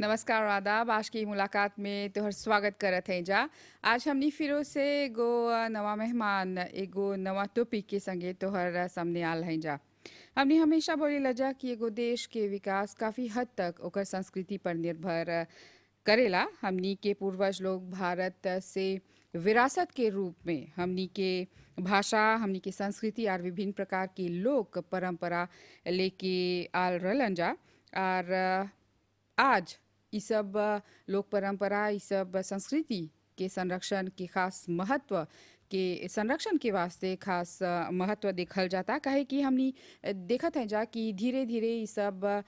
नमस्कार और आदाब। आज की मुलाकात में तोहर स्वागत करत हैं जा। आज हमनी फिरो से एगो नवा मेहमान एगो नवा टॉपिक के संगे तोहर सामने आल हैं जा। हमनी हमेशा बोली लजा कि एगो देश के विकास काफ़ी हद तक ओकर संस्कृति पर निर्भर करेला। हमनी के पूर्वज लोग भारत से विरासत के रूप में हमनी के भाषा, हमनी के संस्कृति और विभिन्न प्रकार की लोक परंपरा लेके आल रहलन जा। और आज ये सब लोक परंपरा, ये सब संस्कृति के संरक्षण के खास महत्व के संरक्षण के वास्ते खास महत्व देखल जाता। काहे कि हमनी देखत हैं जा कि धीरे धीरे ये सब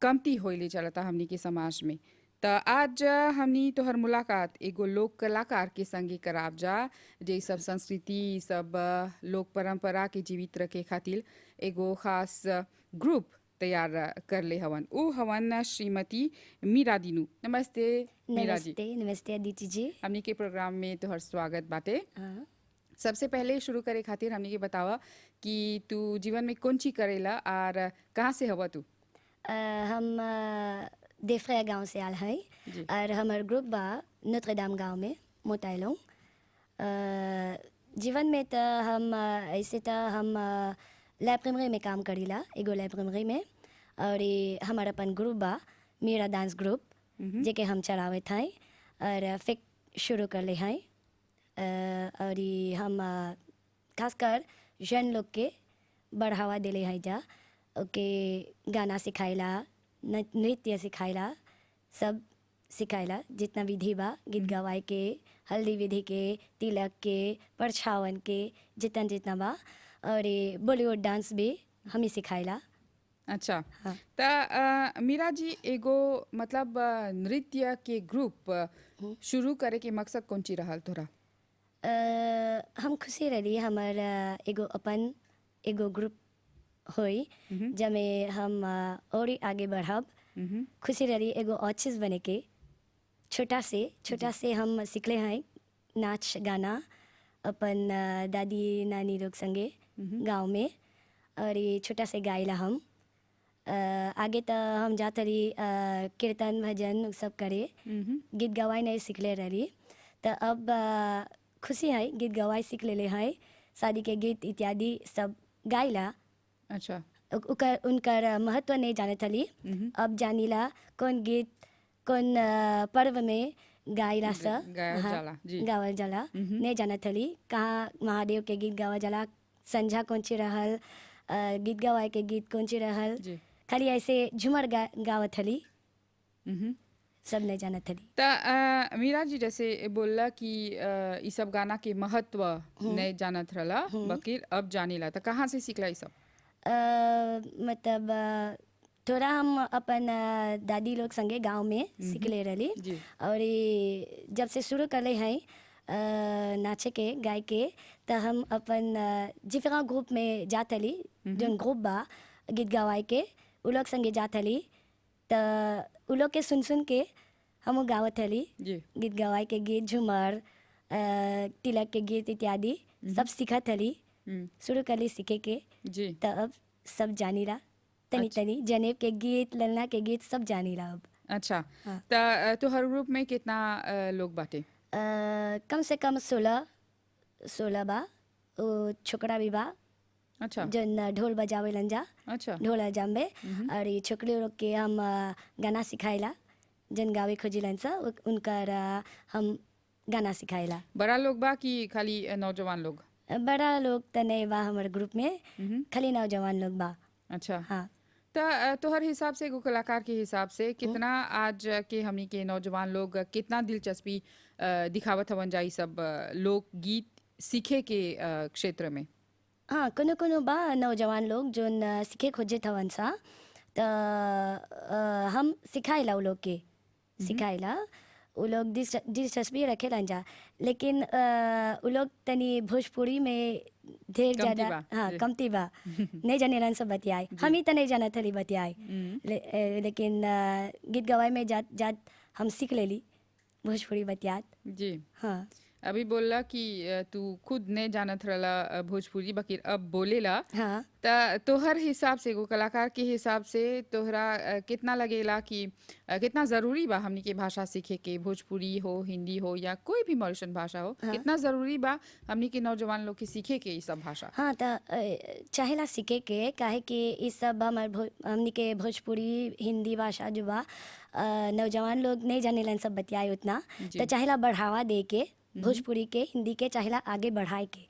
कमती होइले चलता हमनी के समाज में। त आज हमनी तोहर मुलाकात एगो लोक कलाकार के संगे कराब जा, जे सब संस्कृति, सब लोक परंपरा के जीवित रखे खातिर एगो खास ग्रुप तैयार कर ले हवन। उ हवन श्रीमती मीरा दीनू। नमस्ते मीरा जी। नमस्ते नमस्ते अदिति जी। हमनी के प्रोग्राम में तोहर स्वागत बाटे। हाँ। सबसे पहले शुरू करे खातिर हमनी के बतावा कि तू जीवन में कौन चीज करेला और कहाँ से हवा तू? हम देफ्रया गांव से आल हैं जी। और हमार ग्रुप बा नोत्र दाम गांव में मोटाइलों। जीवन में तो हम ऐसे तो हम लाइब्रेरी में काम करीला, एगो लाइब्रेरी में। और ये हमारा अपन ग्रुप बा मेरा डांस ग्रुप जेके हम चलावत हैं और फिर शुरू कर ले हैं। और ये हम खासकर जन लोग के बढ़ावा दिले हैं जा, ओके गाना सिखाइला, नृत्य सिखाइला, सब सिखाइला। जितना विधि बा गीत गवाए के, हल्दी विधि के, तिलक के, परछावन के, जितना जितना बा। और ये बॉलीवुड डांस भी हमें सिखाइला। अच्छा। हाँ। त मीरा जी, एगो मतलब नृत्य के ग्रुप शुरू करे के मकसद कौन ची रहल तोरा? हम खुशी रही हमार एगो अपन एगो ग्रुप होई जमे हम और ही आगे बढ़ब। खुशी रही एगो और चीज़ बने के छोटा से हम सीखले हैं नाच गाना अपन दादी नानी लोग संगे गांव में। और ये छोटा से गाइला हम आगे तो हम जाते रही कीर्तन भजन सब करे, गीत गवाई नहीं सीखले रही। तो अब खुशी है गीत गवाई सीख ले हैं, शादी के गीत इत्यादि सब गाइला। अच्छा। उनकर महत्व नहीं जाने थली, अब जानिला कौन गीत कौन पर्व में गाइला सा गावल जाला नहीं जाना थली। कहाँ महादेव के गीत गावल जाला, संझा कौन ची रहल, गीत गवाए के गीत कौन ची रहल, खाली ऐसे झूमर गावत थली, सब नहीं जाना थली। त मीरा जी जैसे बोलला कि ये सब गाना के महत्व नहीं जानत रहला, बकिर अब जानीला। त कहाँ से सीखला ये सब? मतलब थोड़ा हम अपन दादी लोग संगे गांव में सीख ले रही। और ये जब से शुरू कर ले हैं नाचे के गाय के, तो हम अपन जिफरा ग्रुप में जात हली, जो ग्रुप बा गीत गवाए के उ लोग संगे जात हली। तो उ लोग के सुन के हम गावत हली, गीत गवाए के गीत, झूमर, तिलक के गीत इत्यादि सब सीखत हली। शुरू कर ली सीखे के तो अब सब जानीला, तनी तनी जनेब के गीत, ललना के गीत सब जानीला अब। अच्छा। तो हर ग्रुप में कितना लोग बाटे? कम से कम 16 बा। वो छोकरा भी बा। अच्छा। जन ढोल बजावे लंजा। अच्छा। ढोल अजाम्बे। और ये छोकरे लोग के हम गाना सिखाइला, जन गावे खोजिलन सा उनकर हम गाना सिखाइला। बड़ा लोग बा कि खाली नौजवान लोग? बड़ा लोग तो नहीं बा हमारे ग्रुप में, खाली नौजवान लोग बा। अच्छा। हाँ। तो हर हिसाब से एगो कलाकार के हिसाब से कितना आज के हमनी के नौजवान लोग कितना दिलचस्पी दिखावत हवन जाई सब लोक गीत सीखे के क्षेत्र में? हाँ, कोनो बा नौजवान लोग जो सीखे खोजे हवन सा, तो हम सिखाइला उ लोग के, सिखाइला उ लोग दिलचस्पी रखे जा। लेकिन उ लोग तनी भोजपुरी में ढेर ज़्यादा कमती बा नहीं जाने सब बतियाए। हम ही तो नहीं जाना थली बतियाए, लेकिन गीत गवाए में जात हम सीख लेली भोजपुरी बतियात। जी। हाँ। अभी बोला कि तू खुद नहीं जानत रहला भोजपुरी बाकी अब बोलेला। हाँ त तोहर हिसाब से एगो कलाकार के हिसाब से तोहरा कितना लगेला कि कितना ज़रूरी बा हमनी के भाषा सीखे के, भोजपुरी हो, हिंदी हो या कोई भी मॉरिशन भाषा हो, हाँ कितना ज़रूरी बा हमनी के नौजवान लोग के सीखे के ई सब भाषा? हाँ त चाहेला सीखे के काहे कि ई सब हमनी के भोजपुरी हिंदी भाषा जो बा नौजवान लोग नहीं जानेलन सब बतियाए उतना, जी। तो चाहेला बढ़ावा दे के भोजपुरी के हिंदी के चाहेला आगे बढ़ाए के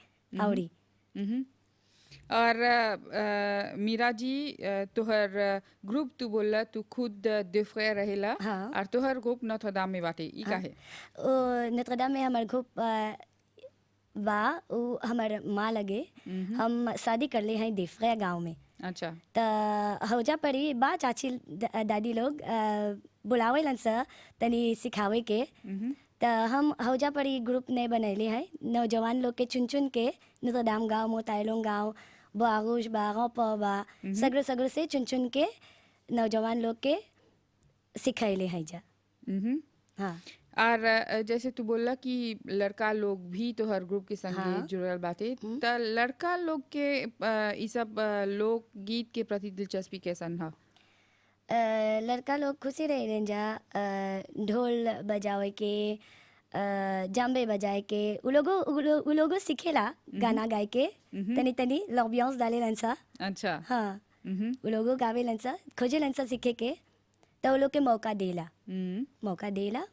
औरी। मम्म। और मीरा जी तोहर ग्रुप तू बोला तू खुद दिफ्रे रहेला हाँ और तोहर ग्रुप नौथोदाम में बाटे ई हाँ काहे? ओ नोत्रदाम में हमार ग्रुप बा उ हमार माँ लगे हम शादी कर ले हैं देफ्रे गाँव में। अच्छा। त हौजा पड़ी बा चाची दादी लोग बुलावेलन स तनी सिखावे के। मम्म। त हम हौजा पड़ी ग्रुप नहीं बनैले हैं नौजवान लोग के चुन चुन के नोत्रदाम गाँव मोतायलोंग गाँव बागुश बा गौप बा सगरो सगरो से चुन चुन के नौजवान लोग के सिखैले हैं जा। मम्म। हाँ और जैसे तू बोला कि लड़का लोग भी तोहर ग्रुप के संगे हाँ जुड़ल बाटे त लड़का लोग के ई सब लोक गीत के प्रति दिलचस्पी कैसन ह? लड़का लोग खुशी रहे जा ढोल बजावे के जाम्बे बजाए के उ लोगो सीखेला गाना गाए के तनी तनी लॉबियांस डाले लंसा। अच्छा। हाँ मम्म। उ लोगो गावे लंसा खोजे लंसा सीखे के तो उ लोग के मौका देला मम्म।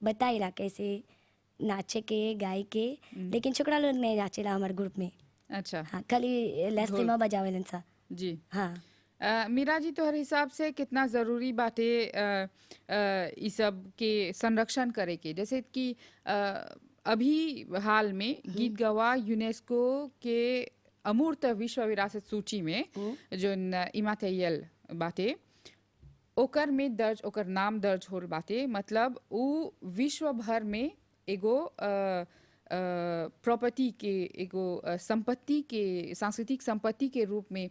बताइला कैसे नाचे के गाए के। लेकिन छोकरा लोग नहीं नाचेला हमारे ग्रुप में। अच्छा। हाँ खाली लेस्ती ढोल। में बजावे लंसा। जी। हाँ मीरा जी तोहर हिसाब से कितना ज़रूरी बाटे ई सब के संरक्षण करे के, जैसे कि अभी हाल में गीत गवा यूनेस्को के अमूर्त विश्व विरासत सूची में जोन इमातेयल बाटे ओकर में दर्ज ओकर नाम दर्ज होल बाटे, मतलब उ विश्व भर में एगो प्रॉपर्टी के एगो संपत्ति के सांस्कृतिक संपत्ति के रूप में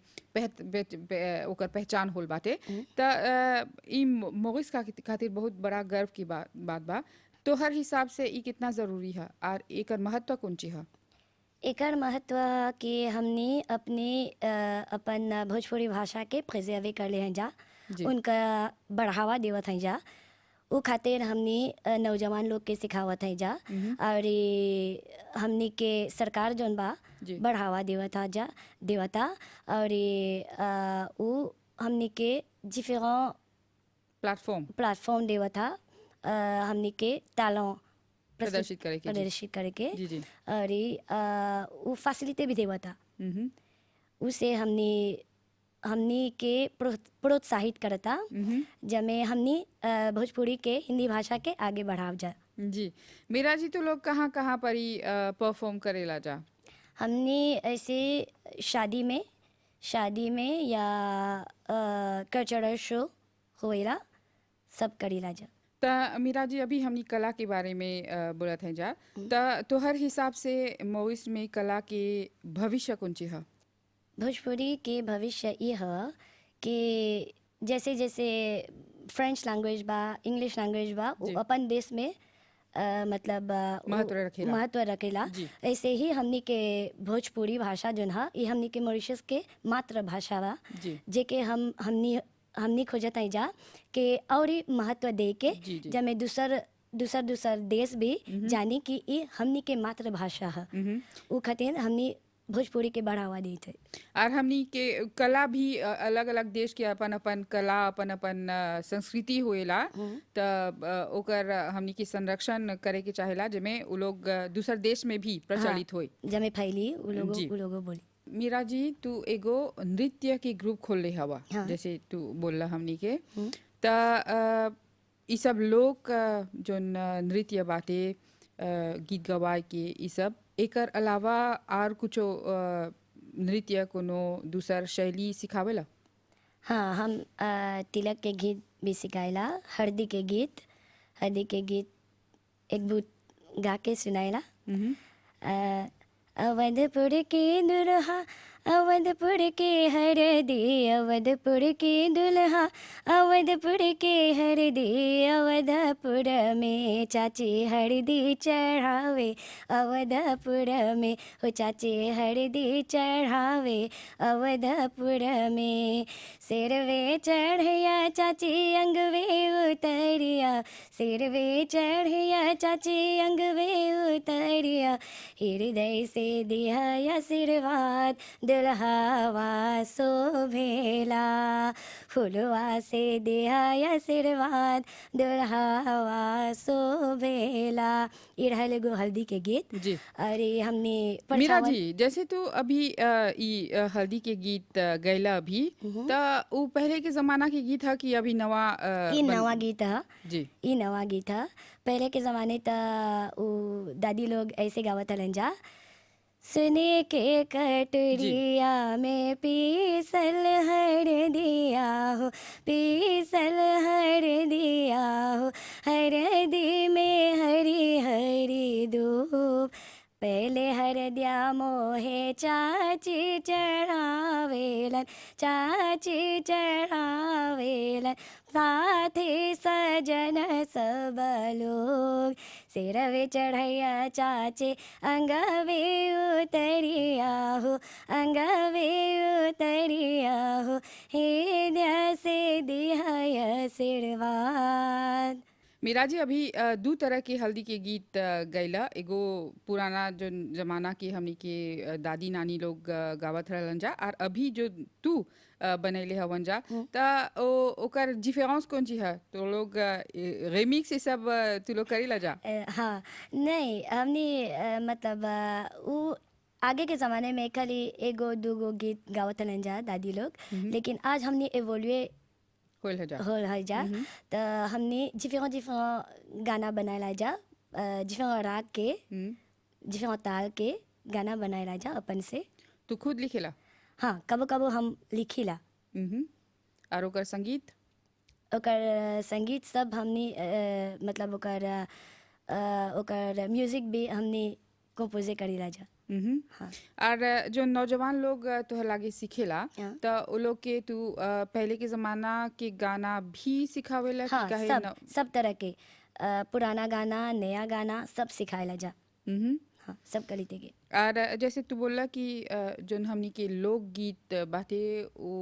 ओकर पहचान होल बाटे। त ई मोरिस खातिर बहुत बड़ा गर्व की बात बा। तो हर हिसाब से ई कितना ज़रूरी है और एकर महत्व कौन चीज है? एकर महत्व कि हमनी अपने अपन भोजपुरी भाषा के प्रिजर्व कर ले हैं जा, जी। उनका बढ़ावा देवत हैं जा। उ खातिर हमनी नौजवान लोग के सिखावत हैं जा और हमनी के सरकार जोन बा जी। बढ़ावा देवता और उ हमनी के डिफरेंट प्लेटफॉर्म देवता हमनी के टैलेंट प्रदर्शित करे के। जी। प्रदर्शित करके जी जी। और वो फैसिलिटी भी देवता मम्म। उसे हमनी के प्रोत्साहित करता जमे हमनी भोजपुरी के हिंदी भाषा के आगे बढ़ाव जा। जी। मीरा जी तो लोग कहाँ कहाँ पर ही परफॉर्म करेला जा? हमनी ऐसे शादी में या कल्चरल शो होएला सब करेला जा। त मीरा जी अभी हमनी कला के बारे में बोलत हैं जा, त तोहर हिसाब से मोइस में कला के भविष्य कौन चीज है? भोजपुरी के भविष्य ये है कि जैसे जैसे फ्रेंच लैंग्वेज बा इंग्लिश लैंग्वेज बा वो जी। अपन देश में मतलब महत्व रखेला। जी। ऐसे ही हमनी के भोजपुरी भाषा जोन है ये हमनी के मॉरिशस के मातृभाषा बा जी। जेके हमनी खोजत हैं जा के और ही महत्व दे के जी जी। जमे दूसर देश भी जानी कि ये हमनी के मातृभाषा है। उ खातिर हमनी भोजपुरी के बढ़ावा देते। और हमनी के कला भी अलग अलग देश के अपन अपन कला अपन अपन संस्कृति होएला, त ओकर हमनी के संरक्षण करे के चाहेला जेमे उ लोग दूसर देश में भी प्रचलित होए। जमे फैली उ जी। लोगो बोली। मीरा जी तू एगो नृत्य के ग्रुप खोल ले हवा, हाँ। जैसे तू बोला हमनी के त ई सब लोग जोन नृत्य बाटे गीत गवाए के ई सब एकर अलावा और कुछो नृत्य कोनो दूसर शैली सिखावेला? हाँ हम तिलक के गीत भी सिखाइला, हल्दी के गीत एक बुत गा के सुनाइला। अवधपुर के दुल्हा अवधपुर के हरदी अवधपुर के दुल्हा अवधपुर के हरदी अवधपुर में चाची हरदी चढ़ावे अवधपुर में हो चाची हरदी चढ़ावे अवधपुर में सिरवे चढ़िया चाची अंगवे उतरिया सिरवे चढ़िया चाची अंगवे उतरिया हृदय से दिया आशीर्वाद दुल्हावा शोभेला फुलवा से दिया आशीर्वाद दुल्हावा शोभेला। ये रहल एगो हल्दी के गीत। जी अरे हमने मीरा परछावन जी, जैसे तो अभी हल्दी के गीत गैला अभी त उ पहले के जमाना के गीत है कि अभी नवा ई नवा गीत है। जी ई नवा गीत है। पहले के ज़माने त उ दादी लोग ऐसे गावत हलन जा सुने के कटोरिया में पीसल हर दिया हो पीसल हर दिया हो हरदी में हरी हरी धूप पहले हरदिया मोहे चाची चढ़ावेलन चाची चढ़ावेलन साथी सजन सब लोग सिरवे चढ़ैया चाचे अंगवे उतरिया हो अंगवे उतरिया हो हृदय से दिया आशीर्वाद। मीरा जी, अभी दो तरह के हल्दी के गीत गैला। एगो पुराना जो जमाना के हमनी के दादी नानी लोग गावत रहलन जा, और अभी जो तू बनैले हवन जा त ओकर डिफरेंस कौन ची है? तो लोग रेमिक्स ये सब तू लोग करी ला जा? हाँ नहीं हमने मतलब वो आगे के ज़माने में खाली एगो दूगो गीत गावत हलन जा दादी लोग, लेकिन आज हमने एवोल्वे होल है जा होल है जा तो हमने डिफरेंट गाना बनाया जा डिफरेंट राग के डिफरेंट ताल के गाना बनाया जा अपन से। तू खुद लिखेला? हाँ कबो कबो हम लिखीला। और ओकर संगीत ओकर संगीत सब हमने मतलब ओकर म्यूजिक भी हमने कंपोजे करीला जा। हाँ और जो नौजवान लोग तो लागे सीखेला तो वो लोग के तू पहले के जमाना के गाना भी सिखावेला कि हाँ काहे सब तरह के पुराना गाना नया गाना सब सिखाएला जा। हाँ सब करीते के। और जैसे तू बोला कि जोन हमनी के लोकगीत बाटे वो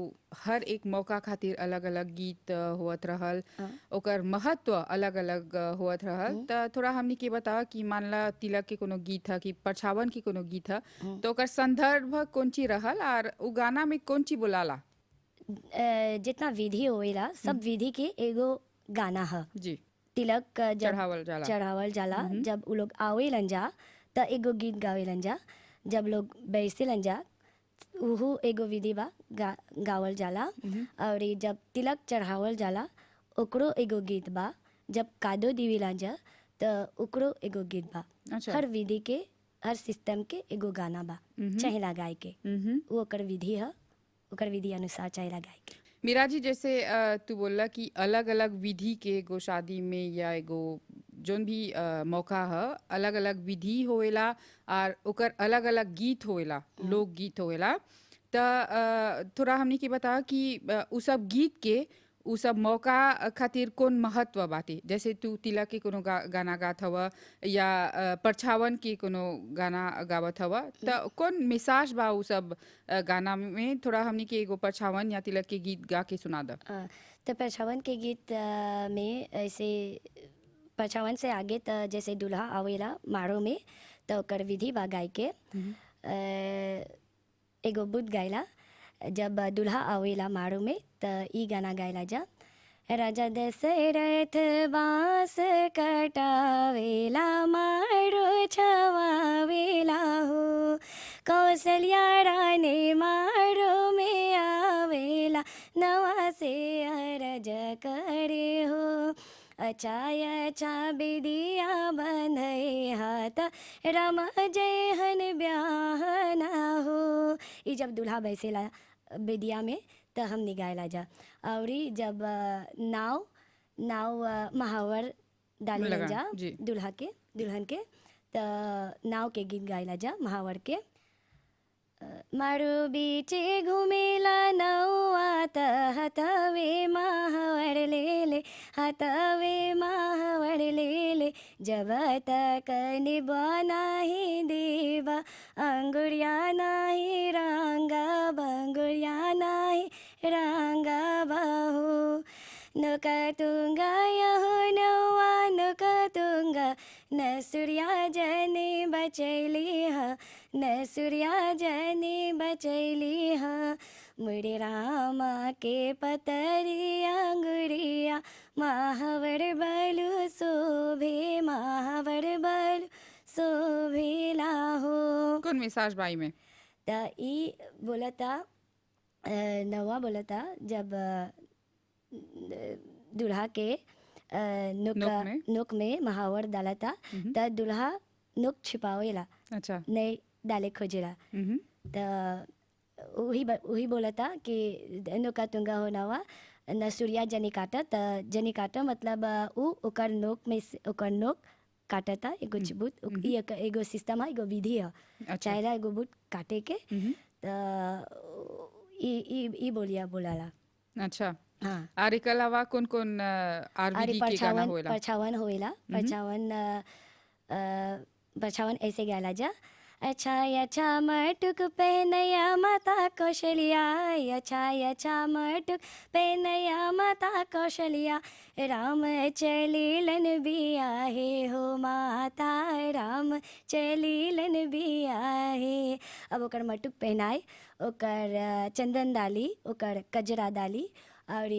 हर एक मौका खातिर अलग अलग गीत होत रहल, ओकर महत्व अलग अलग होत रहल। त थोड़ा हमनी के बता कि मान ला तिलक के कोनो गीत है कि परछावन के कोनो गीत है, तो ओकर संदर्भ कौन ची रहल और उ गाना में कौन ची बोलाला? जितना विधि होएला सब विधि के एगो गाना है। जी तिलक जब चढ़ावल जाला जब उ लोग आवेलन जा त एगो गीत गावेलन जा, जब लोग बैसेलन जा उहू एगो विधि बा गावल जाला। और जब तिलक चढ़ावल जाला ओकरो एगो गीत बा, जब कादो दिवेलन जा त ओकरो एगो गीत बा। अच्छा। हर विधि के हर सिस्टम के एगो गाना बा चाहिला गाय के। वो ओकर विधि है, ओकर विधि अनुसार चाहिला गाय के। मीरा जी, जैसे तू बोला कि अलग अलग विधि के एगो शादी में या एगो जोन भी मौका है अलग अलग विधि होएला और ओकर अलग अलग गीत होएला, लोक गीत होएला। त थोड़ा हमनी के बता कि उ सब गीत के उ सब मौका खातिर कौन महत्व बाटे? जैसे तू तिलक के कोनो गाना गात हवा या परछावन के कोनो गाना गावत हवा, त कौन मिसाज बा उ सब गाना में? थोड़ा हमनी के एगो परछावन या तिलक के गीत गा के सुना द। तो परछावन के गीत में ऐसे परछावन से आगे त जैसे दूल्हा आवेला मारो में तो ओकर विधि बा गाय के। एगो बुध गायला जब दूल्हा आवेला मारो में त ई गाना गायला जा। राजा दशरथ बांस कटावेला मारो छवावेला हो कौशल्या रानी मारो में आवेला नवा से अरज करे हो अच्छा अच्छा बिदिया बंधे हाथ राम जय हन ब्याहना हो। ई जब दूल्हा बैसेला बेदिया में तो हम निगायला जा। और जब नाव महावर डाले जा दूल्हा के दुल्हन के तो नाव के गीत गायला जा महावर के। मारू बीचे घुमेला नौआ त हतवे माहवर लेले हतवे माहवर लेले जब तक निभा नाही देवा अंगुरिया नाही रांगा बंगुरिया नाही रांगा बाहू नुकतुंगा यहो नौआ नुकतुंगा न सूर्या जने बचैली हा न सूर्या जने बचैली हा मुड़े रामा के पतरिया अंगुरिया महावर बलु शोभे महावर बलु शोभेला हो। कौन मिसाज बाई में? त ई बोला था नवा बोला था जब दूल्हा के नुक में महावर डाला था त दूल्हा नुक छिपावेला अच्छा नहीं डाले खोजेला त वही बोला था कि नुका तुंगा हो नवा न सूर्या जनी काटा त जनी काटा मतलब ओकर नोक में ओकर नोक काटा था एगो चिबूत एगो सिस्टम है एगो विधि है चाहेला एगो बूट काटे के त ई बोलिया बोलाला। अच्छा हाँ और एक अलावा कौन कौन आरबीडी के गाना होएला? परछावन होएला परछावन ऐसे गाला जा अच्छा अच्छा मटुक पहनया माता कौशलिया अच्छा अच्छा मटुक पहनया माता कौशलिया राम चलीलन बिया हे हो माता राम चलीलन बिया हे। अब ओकर मटुक पहनाए ओकर चंदन डाली ओकर कजरा डाली और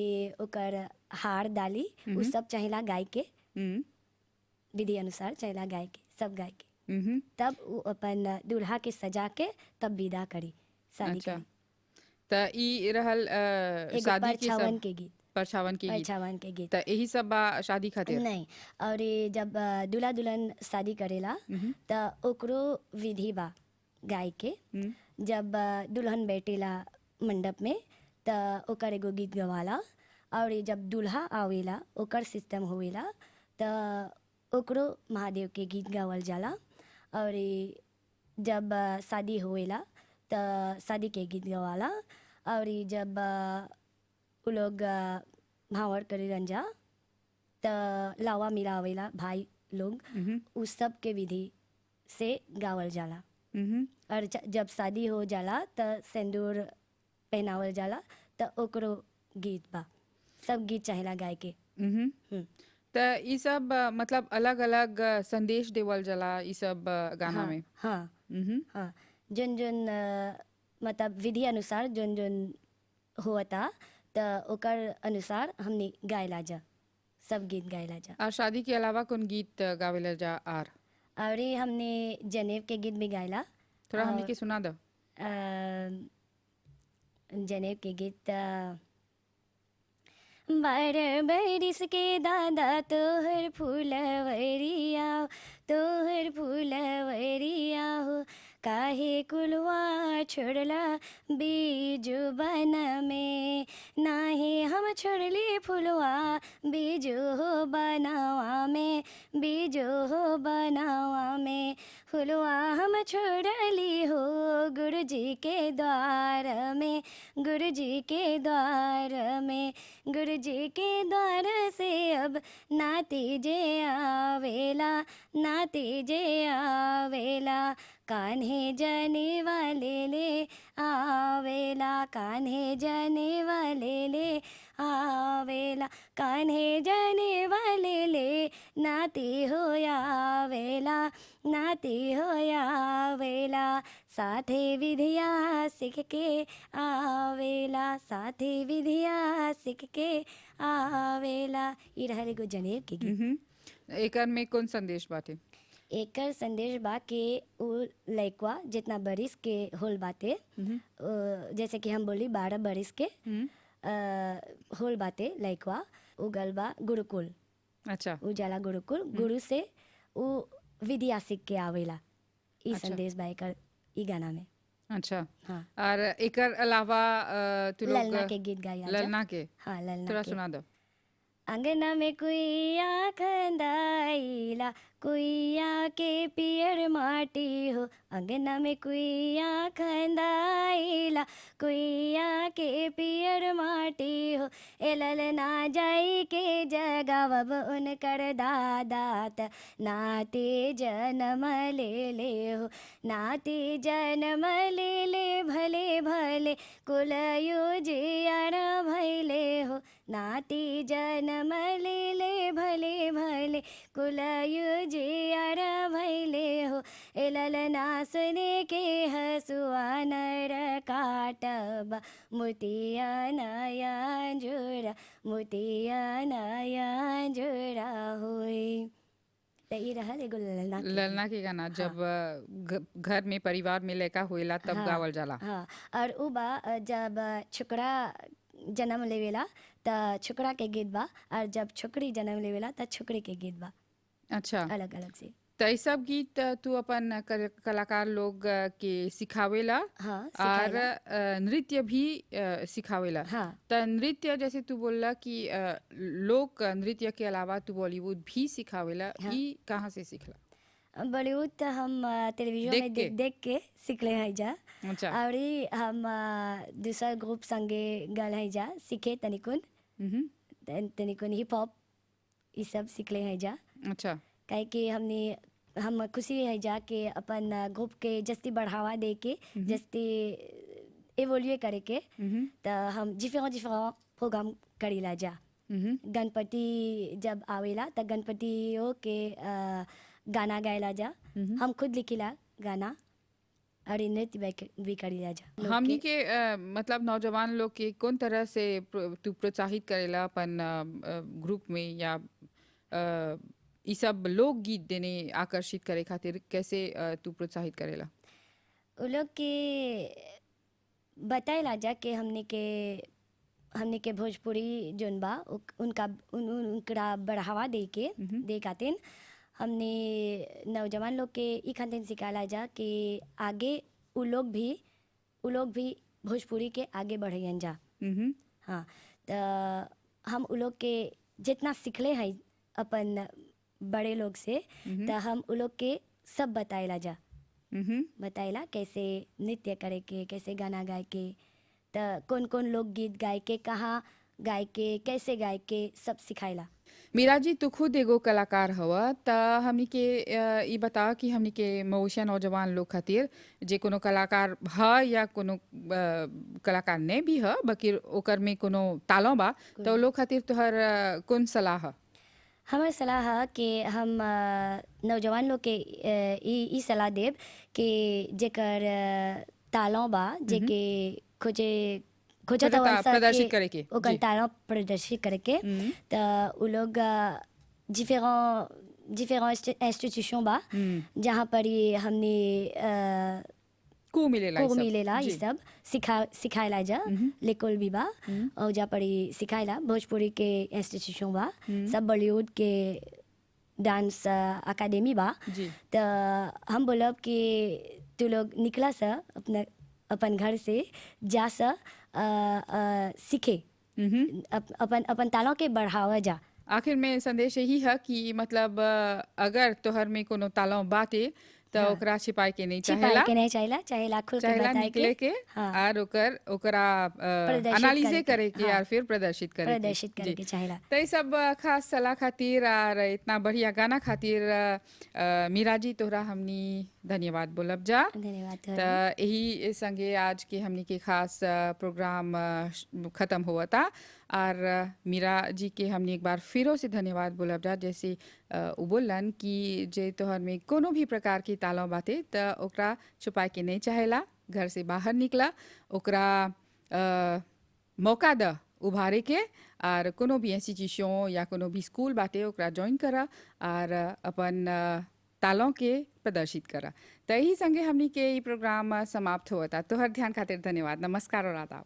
ओकर हार डाली उ सब चाहेला गाय के विधि अनुसार चाहेला गाय के सब गाय के तब वो अपन दूल्हा के सजा के तब विदा करी शादी अच्छा करी। त ई रहल शादी के परछावन सब के गीत परछावन के गीत परछावन के गीत त यही सब बा शादी खातिर? नहीं और ये जब दूल्हा दुल्हन शादी करेला त ओकरो विधि बा गाय के जब दुल्हन बैठेला मंडप में त ओकर एगो गीत गवाला और ये जब दूल्हा आवेला ओकर सिस्टम होवेला त ओकरो महादेव के गीत गावल जाला और ये जब शादी होवेला त शादी के गीत गवाला और ये जब उ लोग भावर करे रंजा त लावा मिलावेला भाई लोग उस सब के विधि से गावल जाला और जब शादी हो जाला त सिंदूर पहनावल जाला त ओकरो गीत बा सब गीत चाहेला गाय के। त ई सब मतलब अलग अलग संदेश देवल जाला ई सब गाना हाँ में? हाँ हाँ जोन जोन मतलब विधि अनुसार जोन जोन होता त ओकर अनुसार हमने गायला जा सब गीत गायला जा। और शादी के अलावा कौन गीत गावेला जा? और ये हमने जनेव के गीत भी गायला थोड़ा हमने के सुना दो। जनेव के गीत बार बरिस के दादा तोहर फूलवरिया हो काहे कुलवा छोड़ला बीजू बन में नाहे हम छोड़ली फुलवा बीजू हो बनावा में बीजू हो बनावा में फुलवा हम छोड़ली हो गुरुजी के द्वार में गुरुजी के द्वार में गुरुजी के द्वार से अब नाती जे आवेला नाती जे आवेला कान्हे जने वाले ले आवेला कान्हे जने वाले ले आवेला कान्हे जने वाले ले नाती हो आवेला नाती हो आवेला साथे विधिया सीख के आवेला साथे विधिया सीख के आवेला। ई रहल एगो जनेव के गीत। एकर में कौन संदेश बाटे? एकर संदेश बा के उ लइकवा जितना बरिस के होल बाटे जैसे कि हम बोली 12 बरिस के होल बाटे लइकवा उ गल बा गुरुकुल। अच्छा उ जाला गुरुकुल गुरु से उ विद्या सीख के आवेला। ई संदेश बा एकर ई गाना में। अच्छा हाँ और एकर अलावा तू लोग ललना के गीत गाया ललना के हाँ ललना थोड़ा के सुना दो। अंगना में कुइया खंदाइला कुइया के पियर माटी हो अंगना में कुइया खंदाइला कुइया के पियर माटी हो ए ललना जाई के जगावब उनकर दादात नाते जन्म ले हो नाते जन्म ले भले भले कुलयु जियर भैले हो नाती जन्म ले भले भले कुलयु जियर भैले हो ए ललना सुने के हसुआ नर काटब मोतिया नया जोड़ा मोतिया नया जोड़ा होई। तो ये रहल एगो ललना के ललना के गाना जब घर में परिवार में लड़का होएला तब हाँ गावल जाला। हाँ और उ बा जब छोकरा जन्म लेवेला त छोकरा के गीत बा और जब छोकरी जन्म लेवेला त छोकरी के गीत बा अच्छा, अलग अलग से। तो ये सब गीत तू अपन कलाकार लोग के सिखावेला हाँ और सिखाएला नृत्य भी सिखावेला। हाँ तो नृत्य जैसे तू बोलला कि लोक नृत्य के अलावा तू बॉलीवुड भी सिखावेला, हाँ ई कहाँ से सीखला? बॉलीवुड तो हम टेलीविजन देख में के? देख के सीखले हैं जा अच्छा। और ई हम दूसरा ग्रुप संगे गल हैं जा सीखे तनिकुन तनिकुन हिप हॉप ये सब सीखले हैं जा अच्छा। काहे कि हम खुशी है जा के अपन ग्रुप के जस्ती बढ़ावा दे के जस्ती एवोल्यूए करे के तो हम डिफरेंट प्रोग्राम करीला जा। गणपति जब आवेला त गणपतियों के गाना गायला जा हम खुद लिखिला गाना और नृत्य भी करीला जा लोग हमनी के। के मतलब नौजवान लोग के कौन तरह से तू प्रोत्साहित करेला अपन ग्रुप में या ई सब लोकगीत देने आकर्षित करे खातिर कैसे तू प्रोत्साहित करेला? उ लोग के बताएला जा कि हमने के भोजपुरी जोन बा उनकरा बढ़ावा दे खातिर हमने नौजवान लोग के ई खातिर सिखाला जा कि आगे उ लोग भी भोजपुरी के आगे बढ़ियन जा। हाँ तो हम उ लोग के जितना सीखले हैं अपन बड़े लोग से तो हम उ लोग के सब बताएला जा बताएला कैसे नृत्य करे के कैसे गाना गाए के तो कौन कौन लोकगीत गाए के कहाँ गाए के कैसे गाए के सब सिखाएला। मीरा जी तू खुद एगो कलाकार हवा त हमनी के ई बता कि हमनी के मवेशिया नौजवान लोग खातिर जे कोनो कलाकार ह या कोनो कलाकार ने भी ह बकिर ओकर में कोनो तालों बा तो लोग खातिर तोहर कौन सलाह ह? हमार सलाह है कि हम नौजवान लोग के ई सलाह देब कि जेकर तालों बा जेके खोजे खोजत हवन सा प्रदर्शित करे के ओकर जी। तालों प्रदर्शित करे के तो उ लोग डिफरेंट इंस्टीट्यूशन बा जहाँ पर ये हमने को मिलेला ई को सब। मिलेला ये जी। सब सिखाएला जा लेकोल भी बा और जा पर ही सिखाएला भोजपुरी के इंस्टीट्यूशन बा सब बॉलीवुड के डांस अकादमी बा। जी। तो हम बोलब कि तू लोग निकला सा अपन घर से जा सा सीखे अपन तालों के बढ़ावा जा। आखिर में संदेश यही है कि मतलब अगर तोहर में कोनो तालों बाटे तो हाँ ओकरा छिपाए के नहीं छिपाए चाहेला, के नहीं चाहेला खुल के चाहेला बताए निकले के हाँ और ओकरा प्रदर्शित एनालिजे करे करे के के हाँ और फिर प्रदर्शित करे के। प्रदर्शित करे जी। के चाहेला। तो ये सब खास सलाह खातिर और इतना बढ़िया गाना खातिर मीरा जी तोहरा हमनी धन्यवाद बोलब जा। धन्यवाद तो तोहरा। यही संगे आज के हमनी के खास प्रोग्राम ख़त्म हुआ था और मीरा जी के हमने एक बार फिरों से धन्यवाद बोलब जा जैसे उ बोलन कि जे तोहर में कोनो भी प्रकार की तालों बाते तो ओकरा छुपाए के नहीं चाहेला, घर से बाहर निकला ओकरा मौका द उभारे के और कोनो भी इंस्टीट्यूशन या कोनो भी स्कूल बाटे ओकरा ज्वाइन करा और अपन तालों के प्रदर्शित करा। तो यही संगे हमनी के ई प्रोग्राम समाप्त हुआ था। तोहर ध्यान खातिर धन्यवाद। नमस्कार और आदाब।